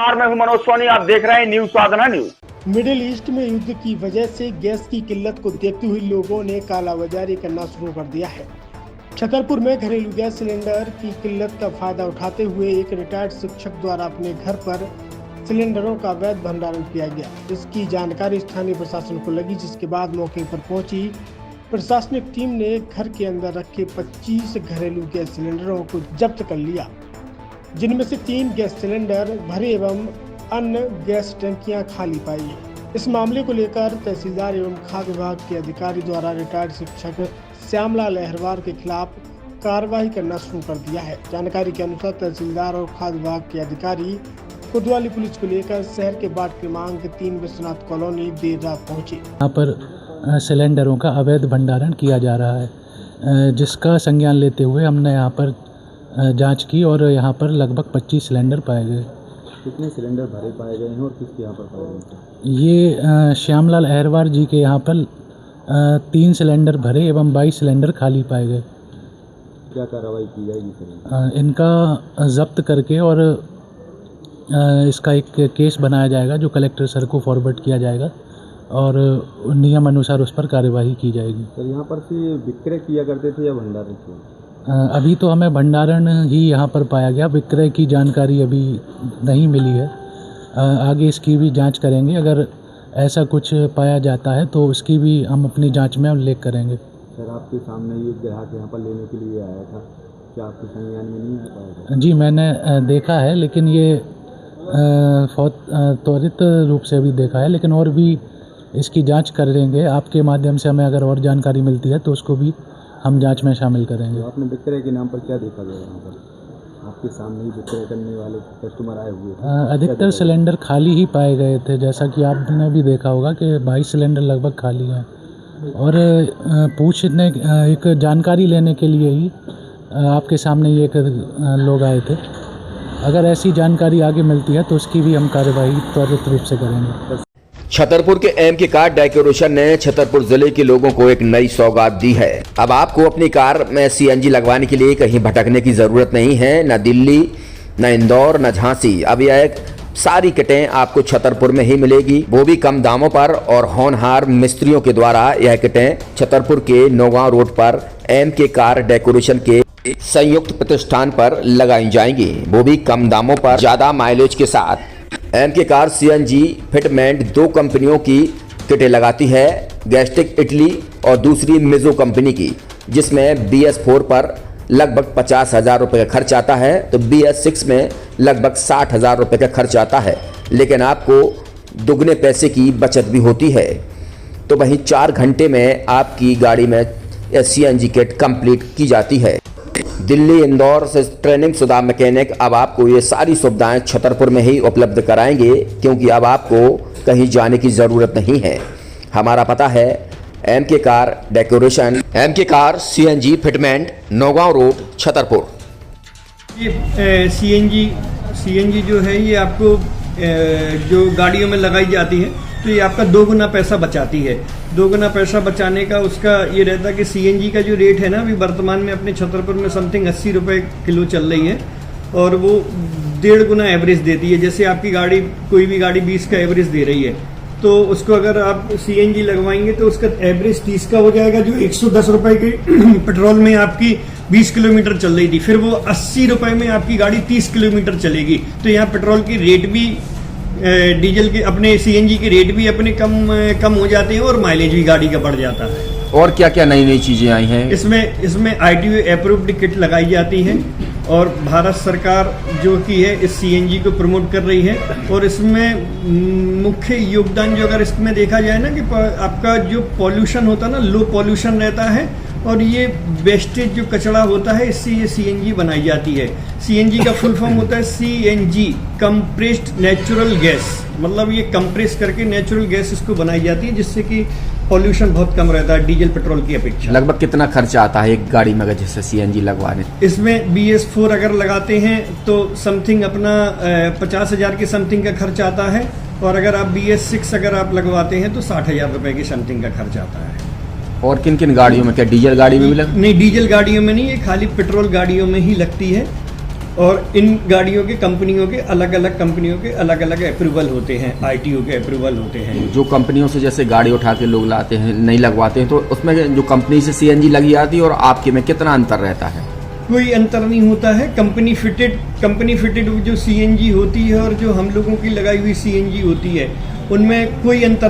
मैं हूं मनोज सोनी, आप देख रहे हैं न्यूज साधना न्यूज। मिडिल ईस्ट में युद्ध की वजह से गैस की किल्लत को देखते हुए लोगों ने कालाबाजारी करना शुरू कर दिया है। छतरपुर में घरेलू गैस सिलेंडर की किल्लत का फायदा उठाते हुए एक रिटायर्ड शिक्षक द्वारा अपने घर पर सिलेंडरों का अवैध भंडारण किया गया। इसकी जानकारी स्थानीय प्रशासन को लगी, जिसके बाद मौके पर पहुंची प्रशासनिक टीम ने घर के अंदर रखे 25 घरेलू गैस सिलेंडरों को जब्त कर लिया, जिनमें से 3 गैस सिलेंडर भरे एवं अन्य गैस टंकियां खाली पाई है। इस मामले को लेकर तहसीलदार एवं खाद्य विभाग के अधिकारी द्वारा रिटायर्ड शिक्षक श्यामलाल अहरवार के खिलाफ कार्रवाई करना शुरू कर दिया है। जानकारी के अनुसार तहसीलदार और खाद्य विभाग के अधिकारी कोतवाली पुलिस को लेकर शहर के वार्ड क्रमांक 3 विश्वनाथ कॉलोनी देर रात पहुंचे। यहाँ पर सिलेंडरों का अवैध भंडारण किया जा रहा है, जिसका संज्ञान लेते हुए हमने यहाँ पर जांच की और यहाँ पर लगभग 25 सिलेंडर पाए गए। कितने सिलेंडर भरे पाए गए हैं और किसके यहाँ पर पाए गए? ये श्यामलाल अहरवार जी के यहाँ पर 3 सिलेंडर भरे एवं 22 सिलेंडर खाली पाए गए। क्या कार्रवाई की जाएगी सर? इनका जब्त करके और इसका एक केस बनाया जाएगा, जो कलेक्टर सर को फॉरवर्ड किया जाएगा और नियम अनुसार उस पर कार्यवाही की जाएगी। सर, यहाँ पर से विक्रय किया करते थे या भंडारण किया? अभी तो हमें भंडारण ही यहाँ पर पाया गया, विक्रय की जानकारी अभी नहीं मिली है। आगे इसकी भी जांच करेंगे, अगर ऐसा कुछ पाया जाता है तो उसकी भी हम अपनी जांच में उल्लेख करेंगे। सर, आपके सामने ये ग्राहक यहाँ पर लेने के लिए आया था, क्या आपके संज्ञान में नहीं आ पाया? जी, मैंने देखा है, लेकिन ये त्वरित रूप से अभी देखा है, लेकिन और भी इसकी जांच कर लेंगे। आपके माध्यम से हमें अगर और जानकारी मिलती है तो उसको भी हम जांच में शामिल करेंगे। तो आपने विक्रय के नाम पर क्या देखा गया यहाँ पर? आपके सामने ही विक्रय करने वाले कस्टमर आए हुए थे। अधिकतर सिलेंडर खाली ही पाए गए थे, जैसा कि आपने भी देखा होगा कि 22 सिलेंडर लगभग खाली हैं। और पूछने एक जानकारी लेने के लिए ही आपके सामने ये एक लोग आए थे। अगर ऐसी जानकारी आगे मिलती है तो उसकी भी हम कार्यवाही त्वरित रूप से करेंगे। छतरपुर के एमके कार डेकोरेशन ने छतरपुर जिले के लोगों को एक नई सौगात दी है। अब आपको अपनी कार में सीएनजी लगवाने के लिए कहीं भटकने की जरूरत नहीं है, न दिल्ली, न इंदौर, न झांसी। अब यह सारी किटें आपको छतरपुर में ही मिलेगी, वो भी कम दामों पर। और होनहार मिस्त्रियों के द्वारा यह किटें छतरपुर के नौगांव रोड पर एमके कार डेकोरेशन के संयुक्त प्रतिष्ठान पर लगाई जाएंगी, वो भी कम दामों पर, ज्यादा माइलेज के साथ। एमके कार सीएनजी फिटमेंट 2 कंपनियों की किटें लगाती है, गैस्टिक इटली और दूसरी मिजो कंपनी की, जिसमें BS4 पर लगभग 50,000 रुपये का खर्च आता है, तो BS6 में लगभग 60,000 रुपये का खर्च आता है। लेकिन आपको दुगने पैसे की बचत भी होती है। तो वहीं 4 घंटे में आपकी गाड़ी में सीएनजी किट कंप्लीट की जाती है। दिल्ली, इंदौर से ट्रेनिंग शुदा मैकेनिक अब आपको ये सारी सुविधाएं छतरपुर में ही उपलब्ध कराएंगे, क्योंकि अब आपको कहीं जाने की ज़रूरत नहीं है। हमारा पता है MK car decoration, MK car CNG fitment, Naugaon road, Chhatarpur. ये सीएनजी जो है ये आपको जो गाड़ियों में लगाई जाती है तो ये आपका 2 गुना पैसा बचाती है। 2 गुना पैसा बचाने का उसका ये रहता है कि सीएनजी का जो रेट है ना, अभी वर्तमान में अपने छतरपुर में समथिंग 80 रुपये किलो चल रही है और वो 1.5 गुना एवरेज देती है। जैसे आपकी गाड़ी, कोई भी गाड़ी 20 का एवरेज दे रही है, तो उसको अगर आप सीएनजी लगवाएंगे तो उसका एवरेज 30 का हो जाएगा, जो 110 रुपये के पेट्रोल में आपकी 20 किलोमीटर चल रही थी, फिर वो 80 रुपये में आपकी गाड़ी 30 किलोमीटर चलेगी। तो यहाँ पेट्रोल की रेट भी, डीजल के, अपने सीएनजी के रेट भी अपने कम हो जाते हैं और माइलेज भी गाड़ी का बढ़ जाता है। और क्या क्या नई नई चीजें आई हैं? इसमें ITO अप्रूव्ड किट लगाई जाती है और भारत सरकार जो कि है इस सीएनजी को प्रमोट कर रही है। और इसमें मुख्य योगदान जो अगर इसमें देखा जाए ना, कि आपका जो पॉल्यूशन होता है ना, लो पॉल्यूशन रहता है और ये वेस्टेज जो कचरा होता है, इससे ये सीएनजी बनाई जाती है। सीएनजी का फुल फॉर्म होता है CNG, कंप्रेस्ड नेचुरल गैस, मतलब ये कंप्रेस करके नेचुरल गैस इसको बनाई जाती है, जिससे कि पॉल्यूशन बहुत कम रहता है डीजल पेट्रोल की अपेक्षा। लगभग कितना खर्चा आता है एक गाड़ी में अगर जैसे सीएनजी लगवाने? इसमें BS4 अगर लगाते हैं तो समथिंग अपना 50,000 के समथिंग का खर्च आता है, और अगर आप BS6 अगर आप लगवाते हैं तो 60,000 रुपये की समथिंग का खर्च आता है। और किन किन गाड़ियों में, क्या डीजल गाड़ी में भी नहीं, डीजल गाड़ियों में नहीं, ये खाली पेट्रोल गाड़ियों में ही लगती है। और इन गाड़ियों के कंपनियों के अलग अलग अप्रूवल होते हैं, आईटीओ के अप्रूवल होते हैं। जो कंपनियों से जैसे गाड़ी उठा के लोग लाते हैं, नहीं लगवाते हैं, तो उसमें जो कंपनी से सीएनजी लगी आती है और आपके में कितना अंतर रहता है? कोई अंतर नहीं होता है। कंपनी फिटेड जो सीएनजी होती है और जो हम लोगों की लगाई हुई सीएनजी होती है, उनमें कोई अंतर